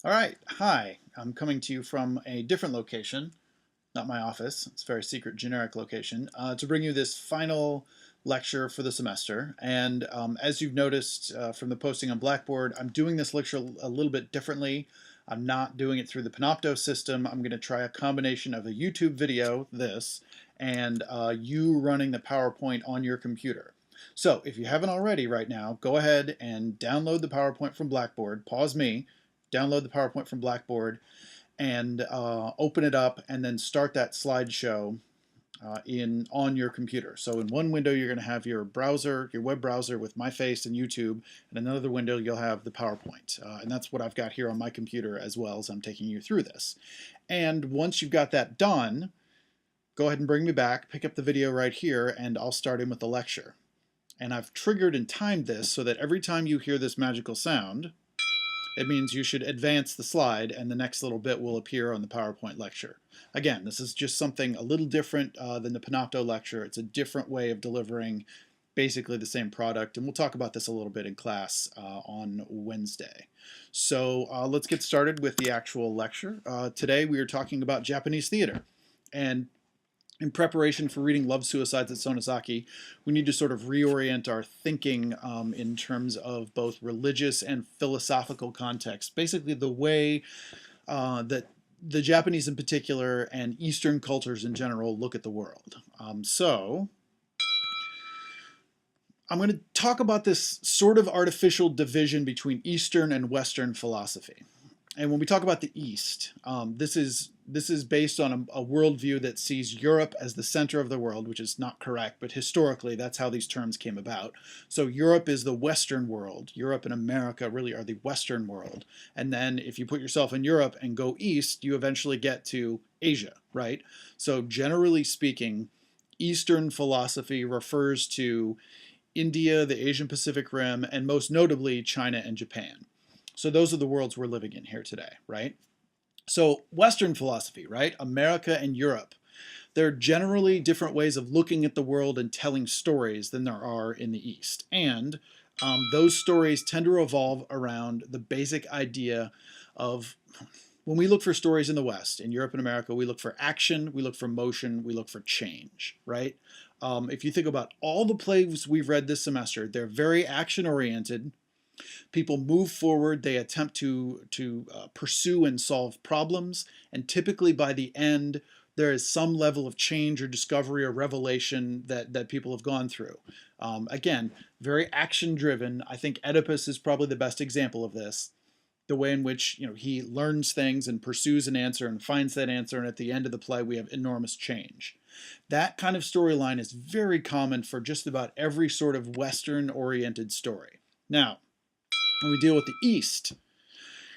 All right, hi. I'm coming to you from a different location, not my office. It's a very secret, generic location, to bring you this final lecture for the semester. And as you've noticed from the posting on Blackboard, I'm doing this lecture a little bit differently. I'm not doing it through the Panopto system. I'm going to try a combination of a YouTube video, this, and you running the PowerPoint on your computer. So if you haven't already right now, go ahead and download the PowerPoint from Blackboard, pause me, download the PowerPoint from Blackboard, and open it up and then start that slideshow on your computer. So in one window you're going to have your browser, your web browser with my face and YouTube, and another window you'll have the PowerPoint. And that's what I've got here on my computer as well as I'm taking you through this. And once you've got that done, go ahead and bring me back, pick up the video right here, and I'll start in with the lecture. And I've triggered and timed this so that every time you hear this magical sound, it means you should advance the slide and the next little bit will appear on the PowerPoint lecture. Again, this is just something a little different than the Panopto lecture. It's a different way of delivering basically the same product, and we'll talk about this a little bit in class on Wednesday. So let's get started with the actual lecture. Today we are talking about Japanese theater. And in preparation for reading Love Suicides at Sonozaki, we need to sort of reorient our thinking in terms of both religious and philosophical context. Basically, the way that the Japanese in particular and Eastern cultures in general look at the world. So I'm going to talk about this sort of artificial division between Eastern and Western philosophy. And when we talk about the East, this is based on a worldview that sees Europe as the center of the world, which is not correct, but historically that's how these terms came about. So Europe is the Western world. Europe and America really are the Western world. And then if you put yourself in Europe and go east, you eventually get to Asia, right? So generally speaking, Eastern philosophy refers to India, the Asian Pacific Rim, and most notably China and Japan. So those are the worlds we're living in here today, right? So Western philosophy, right? America and Europe. There are generally different ways of looking at the world and telling stories than there are in the East. And those stories tend to revolve around the basic idea of when we look for stories in the West, in Europe and America, we look for action, we look for motion, we look for change, right? If you think about all the plays we've read this semester, they're very action oriented. People move forward, they attempt to pursue and solve problems, and typically by the end, there is some level of change or discovery or revelation that people have gone through. Again, very action driven. I think Oedipus is probably the best example of this. The way in which he learns things and pursues an answer and finds that answer, and at the end of the play we have enormous change. That kind of storyline is very common for just about every sort of Western oriented story. Now, when we deal with the East,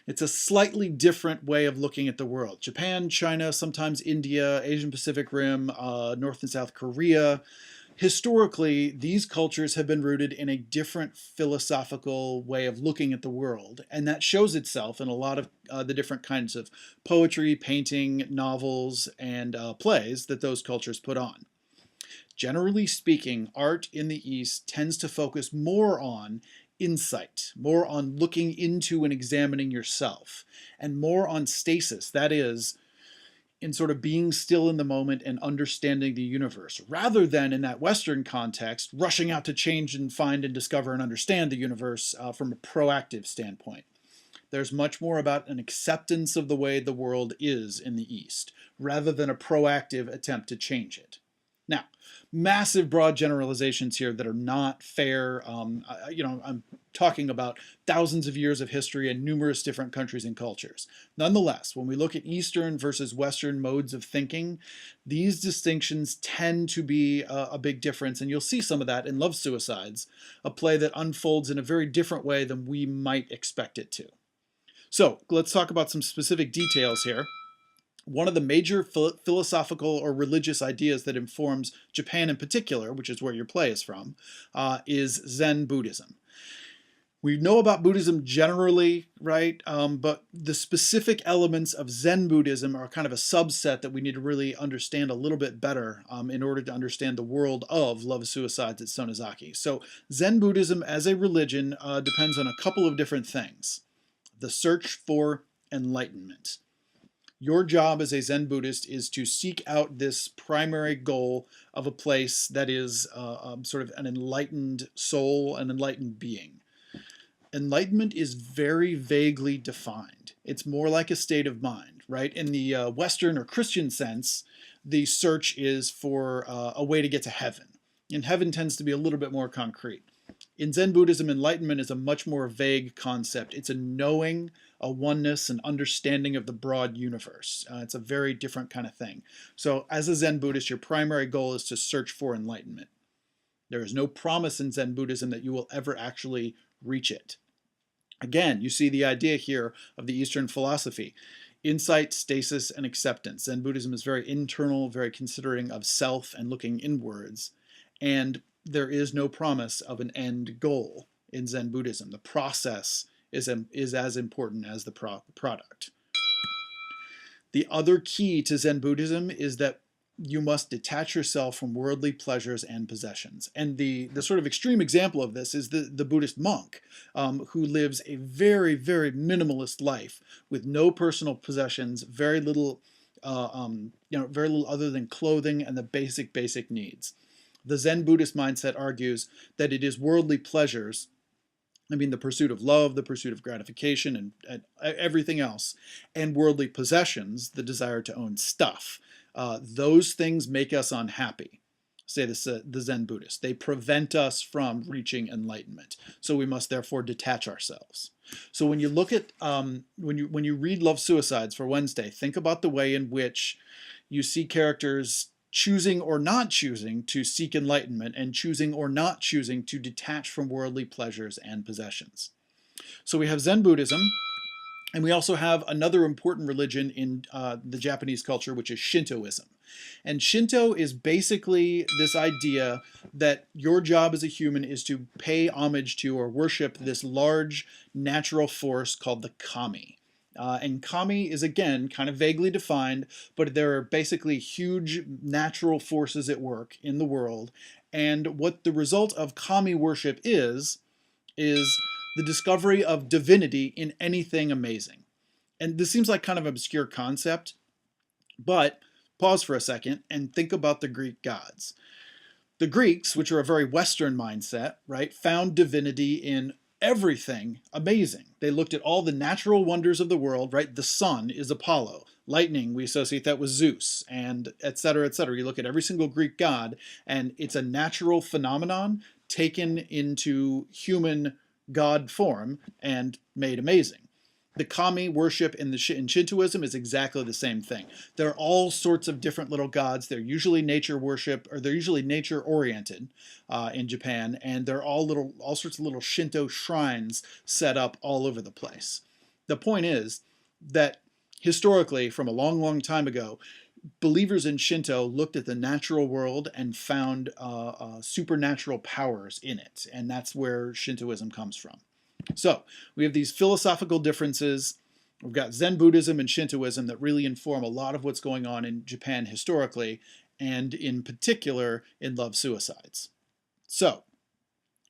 it's a slightly different way of looking at the world. Japan, China, sometimes India, Asian Pacific Rim, North and South Korea. Historically, these cultures have been rooted in a different philosophical way of looking at the world, and that shows itself in a lot of the different kinds of poetry, painting, novels, and plays that those cultures put on. Generally speaking, art in the East tends to focus more on insight, more on looking into and examining yourself, and more on stasis, that is, in sort of being still in the moment and understanding the universe, rather than in that Western context, rushing out to change and find and discover and understand the universe from a proactive standpoint. There's much more about an acceptance of the way the world is in the East, rather than a proactive attempt to change it. Now, massive broad generalizations here that are not fair. I'm talking about thousands of years of history and numerous different countries and cultures. Nonetheless, when we look at Eastern versus Western modes of thinking, these distinctions tend to be a big difference, and you'll see some of that in Love Suicides, a play that unfolds in a very different way than we might expect it to. So let's talk about some specific details here. One of the major philosophical or religious ideas that informs Japan in particular, which is where your play is from, is Zen Buddhism. We know about Buddhism generally, right? But the specific elements of Zen Buddhism are kind of a subset that we need to really understand a little bit better in order to understand the world of Love Suicides at Sonozaki. So Zen Buddhism as a religion depends on a couple of different things. The search for enlightenment. Your job as a Zen Buddhist is to seek out this primary goal of a place that is sort of an enlightened soul, an enlightened being. Enlightenment is very vaguely defined. It's more like a state of mind, right? In the Western or Christian sense, the search is for a way to get to heaven. And heaven tends to be a little bit more concrete. In Zen Buddhism, enlightenment is a much more vague concept. It's a knowing, a oneness, an understanding of the broad universe. It's a very different kind of thing. So as a Zen Buddhist, your primary goal is to search for enlightenment. There is no promise in Zen Buddhism that you will ever actually reach it. Again, you see the idea here of the Eastern philosophy. Insight, stasis, and acceptance. Zen Buddhism is very internal, very considering of self and looking inwards. And there is no promise of an end goal in Zen Buddhism. The process is as important as the product. The other key to Zen Buddhism is that you must detach yourself from worldly pleasures and possessions. And the sort of extreme example of this is the Buddhist monk who lives a very, very minimalist life with no personal possessions, very little, very little other than clothing and the basic needs. The Zen Buddhist mindset argues that it is worldly pleasures, the pursuit of love, the pursuit of gratification, and everything else, and worldly possessions, the desire to own stuff. Those things make us unhappy, say the Zen Buddhists. They prevent us from reaching enlightenment. So we must therefore detach ourselves. So when you look at, when you read Love Suicides for Wednesday, think about the way in which you see characters choosing or not choosing to seek enlightenment and choosing or not choosing to detach from worldly pleasures and possessions. So we have Zen Buddhism, and we also have another important religion in the Japanese culture, which is Shintoism. And Shinto is basically this idea that your job as a human is to pay homage to or worship this large natural force called the kami. And kami is, again, kind of vaguely defined, but there are basically huge natural forces at work in the world. And what the result of kami worship is the discovery of divinity in anything amazing. And this seems like kind of an obscure concept, but pause for a second and think about the Greek gods. The Greeks, which are a very Western mindset, right, found divinity in everything amazing. They looked at all the natural wonders of the world, right? The sun is Apollo. Lightning, we associate that with Zeus, and et cetera, et cetera. You look at every single Greek god, and it's a natural phenomenon taken into human god form and made amazing. The kami worship in Shintoism is exactly the same thing. There are all sorts of different little gods. They're usually nature worship, or they're usually nature oriented in Japan, and they're all sorts of little Shinto shrines set up all over the place. The point is that historically, from a long, long time ago, believers in Shinto looked at the natural world and found supernatural powers in it, and that's where Shintoism comes from. So we have these philosophical differences. We've got Zen Buddhism and Shintoism that really inform a lot of what's going on in Japan historically, and in particular in Love Suicides. So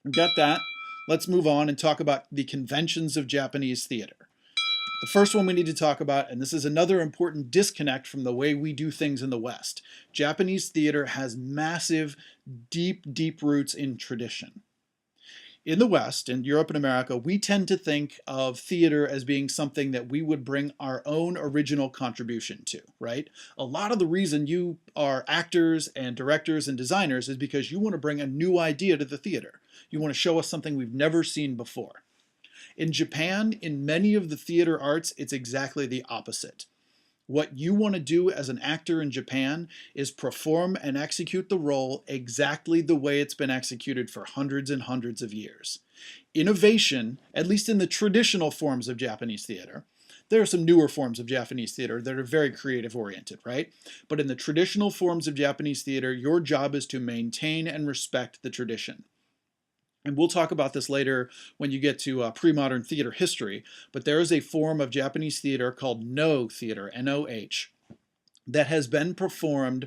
we've got that. Let's move on and talk about the conventions of Japanese theater. The first one we need to talk about, and this is another important disconnect from the way we do things in the West. Japanese theater has massive, deep roots in tradition. In the West, in Europe and America, we tend to think of theater as being something that we would bring our own original contribution to, right? A lot of the reason you are actors and directors and designers is because you want to bring a new idea to the theater. You want to show us something we've never seen before. In Japan, in many of the theater arts, it's exactly the opposite. What you want to do as an actor in Japan is perform and execute the role exactly the way it's been executed for hundreds and hundreds of years. Innovation, at least in the traditional forms of Japanese theater, there are some newer forms of Japanese theater that are very creative oriented, right? But in the traditional forms of Japanese theater, your job is to maintain and respect the tradition. And we'll talk about this later when you get to pre-modern theater history, but there is a form of Japanese theater called No theater, N-O-H, that has been performed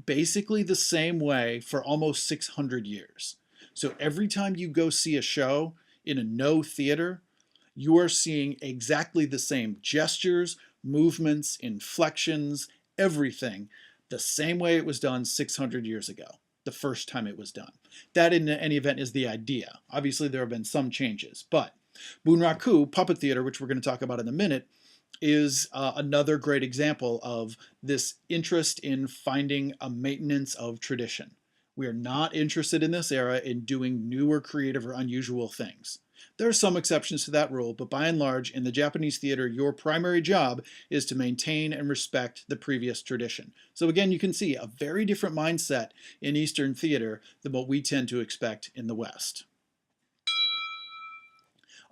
basically the same way for almost 600 years. So every time you go see a show in a No theater, You are seeing exactly the same gestures, movements, inflections, everything, the same way it was done 600 years ago, the first time it was done. That, in any event, is the idea. Obviously, there have been some changes, but Bunraku, puppet theater, which we're going to talk about in a minute, is another great example of this interest in finding a maintenance of tradition. We are not interested in this era in doing new or creative or unusual things. There are some exceptions to that rule, but by and large, in the Japanese theater, your primary job is to maintain and respect the previous tradition. So again, you can see a very different mindset in Eastern theater than what we tend to expect in the West.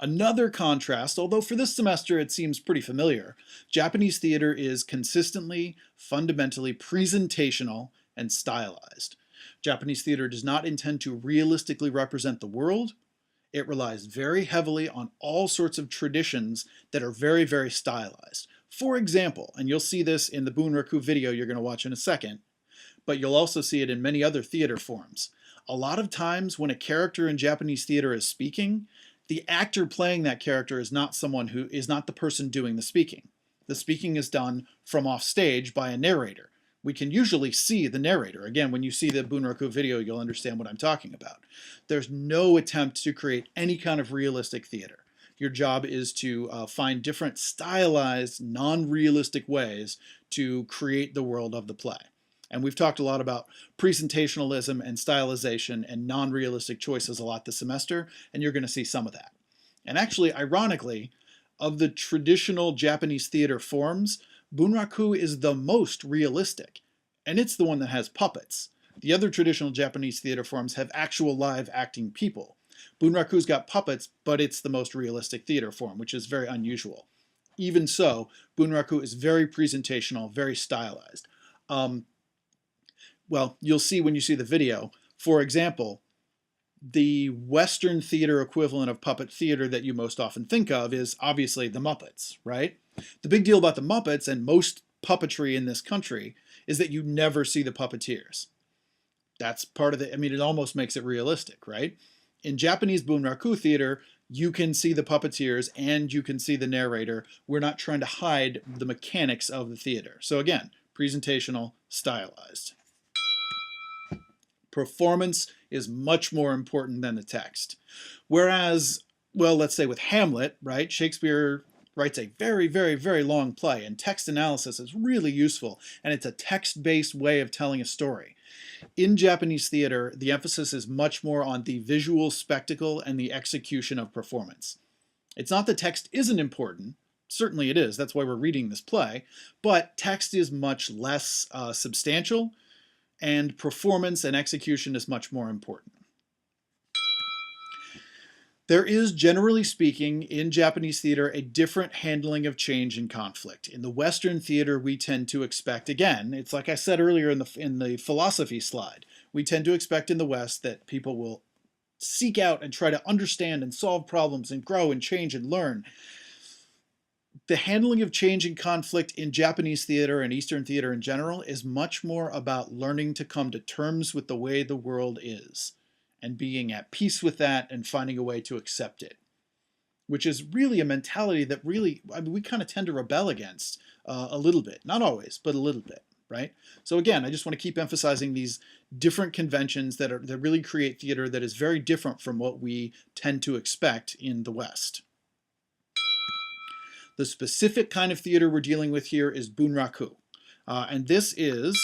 Another contrast, although for this semester it seems pretty familiar, Japanese theater is consistently, fundamentally presentational and stylized. Japanese theater does not intend to realistically represent the world. It relies very heavily on all sorts of traditions that are very, very stylized. For example, and you'll see this in the Bunraku video you're going to watch in a second, but you'll also see it in many other theater forms. A lot of times when a character in Japanese theater is speaking, the actor playing that character is not someone who is not the person doing the speaking. The speaking is done from off stage by a narrator. We can usually see the narrator. Again, when you see the Bunraku video, you'll understand what I'm talking about. There's no attempt to create any kind of realistic theater. Your job is to find different stylized, non-realistic ways to create the world of the play. And we've talked a lot about presentationalism and stylization and non-realistic choices a lot this semester, and you're going to see some of that. And actually, ironically, of the traditional Japanese theater forms, Bunraku is the most realistic, and it's the one that has puppets. The other traditional Japanese theater forms have actual live acting people. Bunraku's got puppets, but it's the most realistic theater form, which is very unusual. Even so, Bunraku is very presentational, very stylized. Well, you'll see when you see the video. For example, the Western theater equivalent of puppet theater that you most often think of is obviously the Muppets, right? The big deal about the Muppets and most puppetry in this country is that you never see the puppeteers. That's part of it. I mean, it almost makes it realistic, right? In Japanese Bunraku theater, you can see the puppeteers and you can see the narrator. We're not trying to hide the mechanics of the theater. So again, presentational, stylized. Performance is much more important than the text. Whereas, well, let's say with Hamlet, right, Shakespeare writes a very, very, very long play, and text analysis is really useful, and it's a text-based way of telling a story. In Japanese theater, the emphasis is much more on the visual spectacle and the execution of performance. It's not that text isn't important. Certainly it is. That's why we're reading this play. But text is much less substantial, and performance and execution is much more important. There is, generally speaking, in Japanese theater, a different handling of change and conflict. In the Western theater, we tend to expect, again, it's like I said earlier in the philosophy slide, we tend to expect in the West that people will seek out and try to understand and solve problems and grow and change and learn. The handling of change and conflict in Japanese theater and Eastern theater in general is much more about learning to come to terms with the way the world is and being at peace with that and finding a way to accept it, which is really a mentality that really, I mean, we kind of tend to rebel against a little bit. Not always, but a little bit, right? So again, I just want to keep emphasizing these different conventions that really create theater that is very different from what we tend to expect in the West. The specific kind of theater we're dealing with here is Bunraku. And this is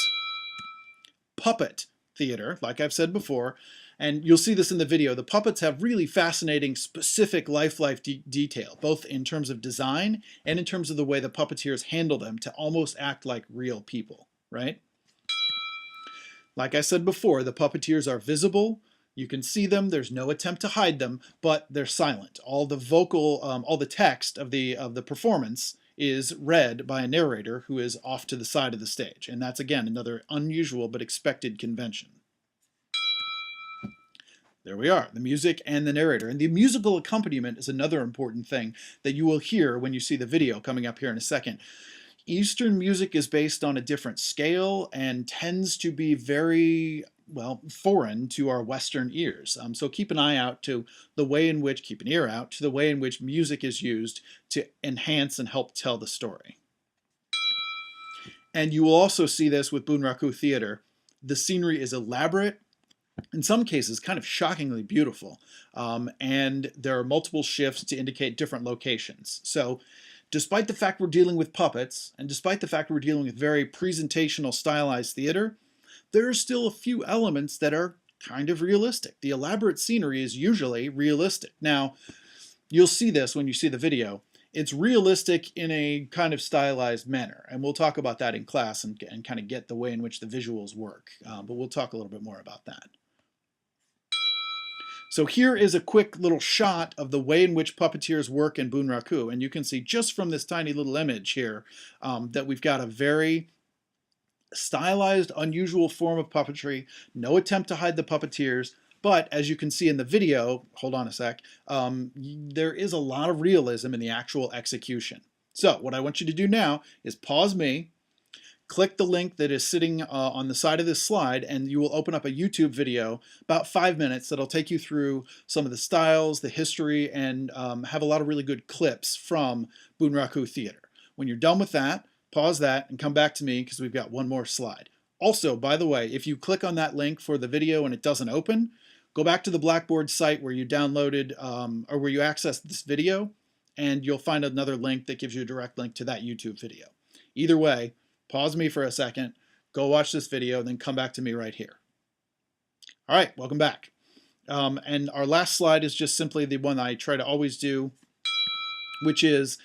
puppet theater, like I've said before. And you'll see this in the video. The puppets have really fascinating, specific life detail, both in terms of design and in terms of the way the puppeteers handle them to almost act like real people, right? Like I said before, the puppeteers are visible. You can see them. There's no attempt to hide them, but they're silent. All the all the text of the performance is read by a narrator who is off to the side of the stage. And that's, again, another unusual but expected convention. There we are, the music and the narrator. And the musical accompaniment is another important thing that you will hear when you see the video coming up here in a second. Eastern music is based on a different scale and tends to be very well, foreign to our Western ears. So keep an eye out to the way in which, keep an ear out to the way in which music is used to enhance and help tell the story. And you will also see this with Bunraku Theater. The scenery is elaborate, in some cases kind of shockingly beautiful, and there are multiple shifts to indicate different locations. So despite the fact we're dealing with puppets, and despite the fact we're dealing with very presentational stylized theater, there are still a few elements that are kind of realistic. The elaborate scenery is usually realistic. Now, you'll see this when you see the video. It's realistic in a kind of stylized manner, and we'll talk about that in class and kind of get the way in which the visuals work, but we'll talk a little bit more about that. So here is a quick little shot of the way in which puppeteers work in Bunraku, and you can see just from this tiny little image here that we've got a very stylized, unusual form of puppetry, no attempt to hide the puppeteers, but as you can see in the video, hold on a sec, there is a lot of realism in the actual execution. So what I want you to do now is pause me, click the link that is sitting on the side of this slide, and you will open up a YouTube video, about 5 minutes, that'll take you through some of the styles, the history, and have a lot of really good clips from Bunraku Theater. When you're done with that, pause that and come back to me because we've got one more slide. Also, by the way, if you click on that link for the video and it doesn't open, go back to the Blackboard site where you downloaded or where you accessed this video, and you'll find another link that gives you a direct link to that YouTube video. Either way, pause me for a second, go watch this video, then come back to me right here. All right, welcome back. And our last slide is just simply the one I try to always do, which is,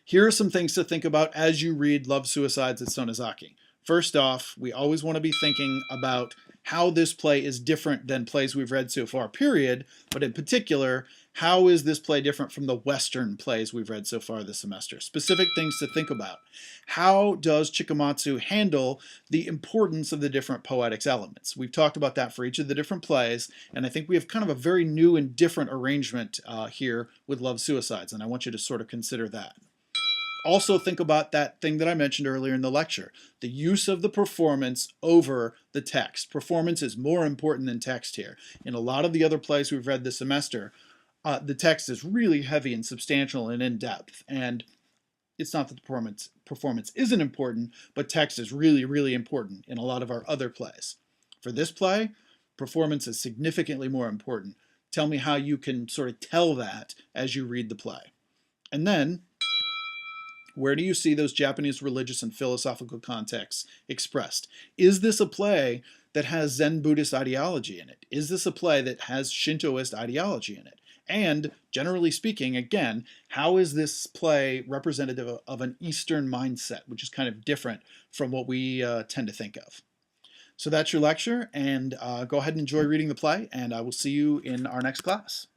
here are some things to think about as you read Love, Suicides at Sonozaki. First off, we always want to be thinking about how this play is different than plays we've read so far, period, but in particular, how is this play different from the Western plays we've read so far this semester? Specific things to think about. How does Chikamatsu handle the importance of the different poetics elements? We've talked about that for each of the different plays, and I think we have kind of a very new and different arrangement here with Love, Suicides, and I want you to sort of consider that. Also think about that thing that I mentioned earlier in the lecture, the use of the performance over the text. Performance is more important than text here. In a lot of the other plays we've read this semester, the text is really heavy and substantial and in-depth, and it's not that the performance isn't important, but text is really, really important in a lot of our other plays. For this play, performance is significantly more important. Tell me how you can sort of tell that as you read the play. And then, where do you see those Japanese religious and philosophical contexts expressed? Is this a play that has Zen Buddhist ideology in it? Is this a play that has Shintoist ideology in it? And generally speaking, again, how is this play representative of an Eastern mindset, which is kind of different from what we tend to think of? So that's your lecture, and go ahead and enjoy reading the play, and I will see you in our next class.